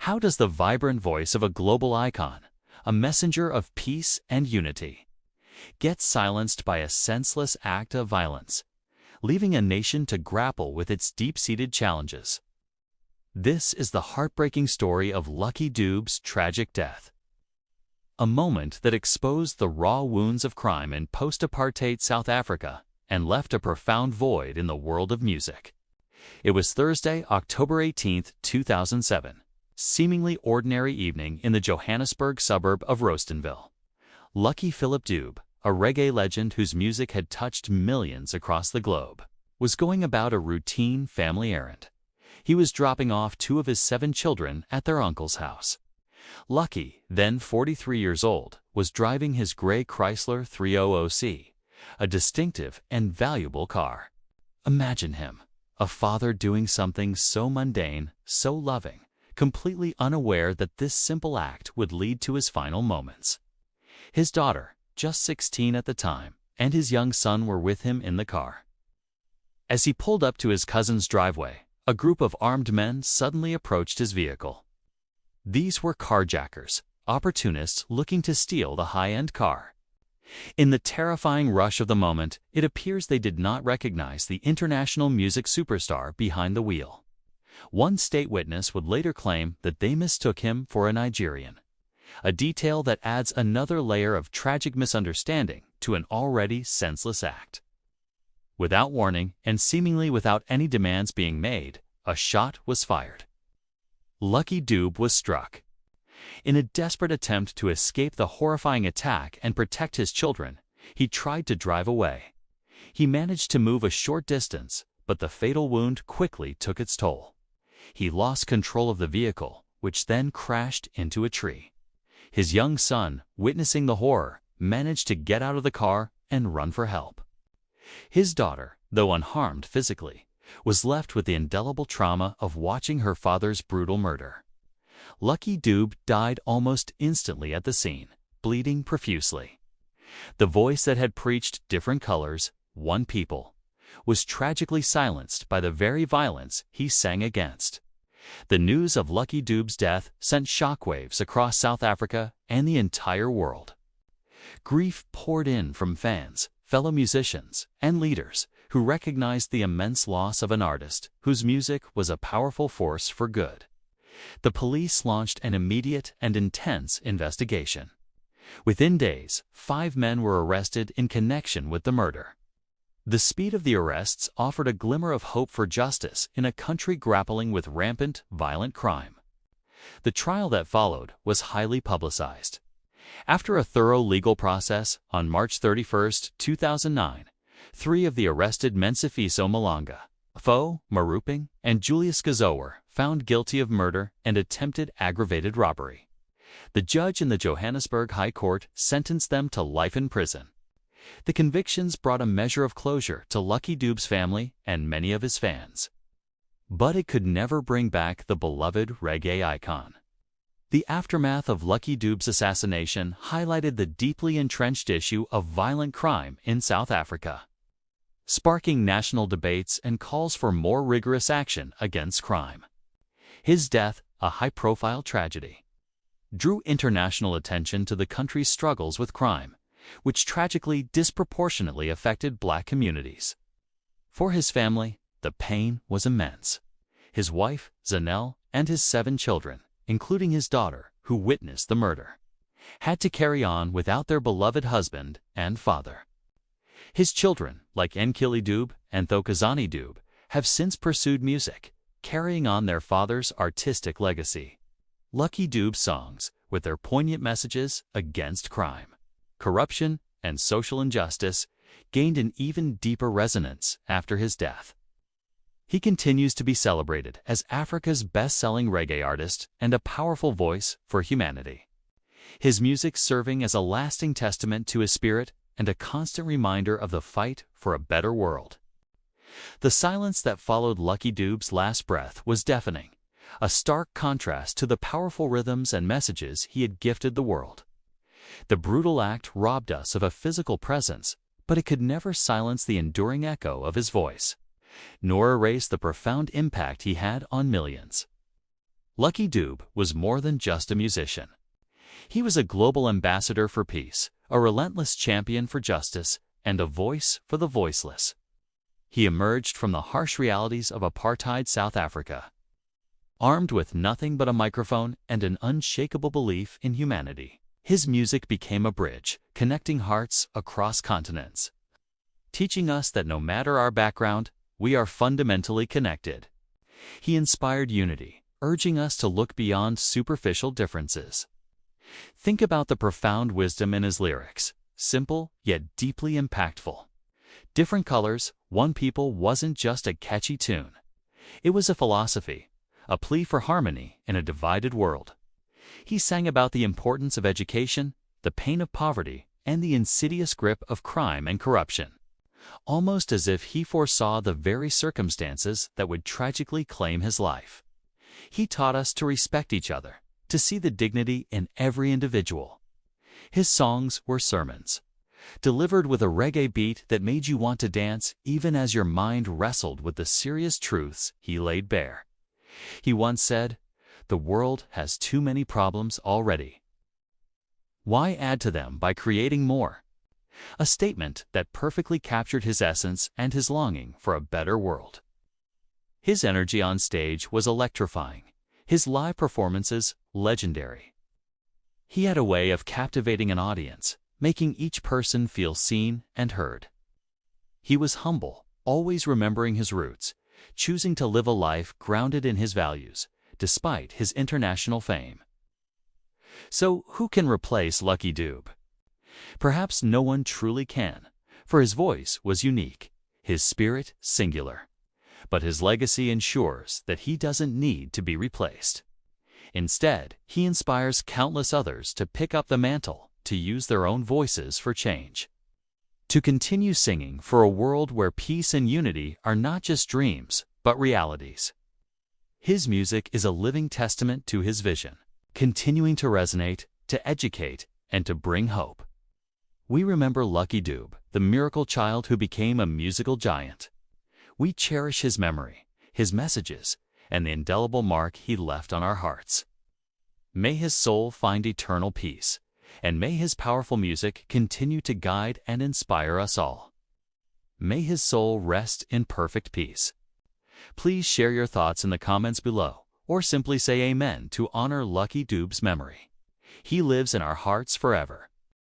How does the vibrant voice of a global icon, a messenger of peace and unity, get silenced by a senseless act of violence, leaving a nation to grapple with its deep-seated challenges? This is the heartbreaking story of Lucky Dube's tragic death. A moment that exposed the raw wounds of crime in post-apartheid South Africa and left a profound void in the world of music. It was Thursday, October 18, 2007, seemingly ordinary evening in the Johannesburg suburb of Roostenville. Lucky Dube, a reggae legend whose music had touched millions across the globe, was going about a routine family errand. He was dropping off 2 of his 7 children at their uncle's house. Lucky, then 43 years old, was driving his gray Chrysler 300C, a distinctive and valuable car. Imagine him, a father doing something so mundane, so loving, completely unaware that this simple act would lead to his final moments. His daughter, just 16 at the time, and his young son were with him in the car. As he pulled up to his cousin's driveway, a group of armed men suddenly approached his vehicle. These were carjackers, opportunists looking to steal the high-end car. In the terrifying rush of the moment, it appears they did not recognize the international music superstar behind the wheel. One state witness would later claim that they mistook him for a Nigerian, a detail that adds another layer of tragic misunderstanding to an already senseless act. Without warning, and seemingly without any demands being made, a shot was fired. Lucky Dube was struck. In a desperate attempt to escape the horrifying attack and protect his children, he tried to drive away. He managed to move a short distance, but the fatal wound quickly took its toll. He lost control of the vehicle, which then crashed into a tree. His young son, witnessing the horror, managed to get out of the car and run for help. His daughter, though unharmed physically, was left with the indelible trauma of watching her father's brutal murder. Lucky Dube died almost instantly at the scene, bleeding profusely. The voice that had preached different colors, one people, was tragically silenced by the very violence he sang against. The news of Lucky Dube's death sent shockwaves across South Africa and the entire world. Grief poured in from fans, fellow musicians, and leaders who recognized the immense loss of an artist whose music was a powerful force for good. The police launched an immediate and intense investigation. Within days, 5 men were arrested in connection with the murder. The speed of the arrests offered a glimmer of hope for justice in a country grappling with rampant, violent crime. The trial that followed was highly publicized. After a thorough legal process, on March 31, 2009, 3 of the arrested Mensifiso Malanga, Fo Maruping, and Julius Skazo were found guilty of murder and attempted aggravated robbery. The judge in the Johannesburg High Court sentenced them to life in prison. The convictions brought a measure of closure to Lucky Dube's family and many of his fans. But it could never bring back the beloved reggae icon. The aftermath of Lucky Dube's assassination highlighted the deeply entrenched issue of violent crime in South Africa, sparking national debates and calls for more rigorous action against crime. His death, a high-profile tragedy, drew international attention to the country's struggles with crime, which tragically disproportionately affected Black communities. For his family, the pain was immense. His wife, Zanelle, and his 7 children, including his daughter, who witnessed the murder, had to carry on without their beloved husband and father. His children, like Nkulee Dube and Thokozani Dube, have since pursued music, carrying on their father's artistic legacy. Lucky Dube's songs, with their poignant messages against crime, corruption, and social injustice, gained an even deeper resonance after his death. He continues to be celebrated as Africa's best-selling reggae artist and a powerful voice for humanity. His music serving as a lasting testament to his spirit and a constant reminder of the fight for a better world. The silence that followed Lucky Dube's last breath was deafening, a stark contrast to the powerful rhythms and messages he had gifted the world. The brutal act robbed us of a physical presence, but it could never silence the enduring echo of his voice, nor erase the profound impact he had on millions. Lucky Dube was more than just a musician. He was a global ambassador for peace, a relentless champion for justice, and a voice for the voiceless. He emerged from the harsh realities of apartheid South Africa, armed with nothing but a microphone and an unshakable belief in humanity. His music became a bridge, connecting hearts across continents, teaching us that no matter our background, we are fundamentally connected. He inspired unity, urging us to look beyond superficial differences. Think about the profound wisdom in his lyrics, simple yet deeply impactful. Different colors, one people wasn't just a catchy tune. It was a philosophy, a plea for harmony in a divided world. He sang about the importance of education, the pain of poverty, and the insidious grip of crime and corruption, almost as if he foresaw the very circumstances that would tragically claim his life. He taught us to respect each other, to see the dignity in every individual. His songs were sermons, delivered with a reggae beat that made you want to dance even as your mind wrestled with the serious truths he laid bare. He once said, "The world has too many problems already. Why add to them by creating more?" A statement that perfectly captured his essence and his longing for a better world. His energy on stage was electrifying, his live performances legendary. He had a way of captivating an audience, making each person feel seen and heard. He was humble, always remembering his roots, choosing to live a life grounded in his values, despite his international fame. So, who can replace Lucky Dube? Perhaps no one truly can, for his voice was unique, his spirit singular. But his legacy ensures that he doesn't need to be replaced. Instead, he inspires countless others to pick up the mantle, to use their own voices for change, to continue singing for a world where peace and unity are not just dreams, but realities. His music is a living testament to his vision, continuing to resonate, to educate, and to bring hope. We remember Lucky Dube, the miracle child who became a musical giant. We cherish his memory, his messages, and the indelible mark he left on our hearts. May his soul find eternal peace, and may his powerful music continue to guide and inspire us all. May his soul rest in perfect peace. Please share your thoughts in the comments below, or simply say amen to honor Lucky Dube's memory. He lives in our hearts forever.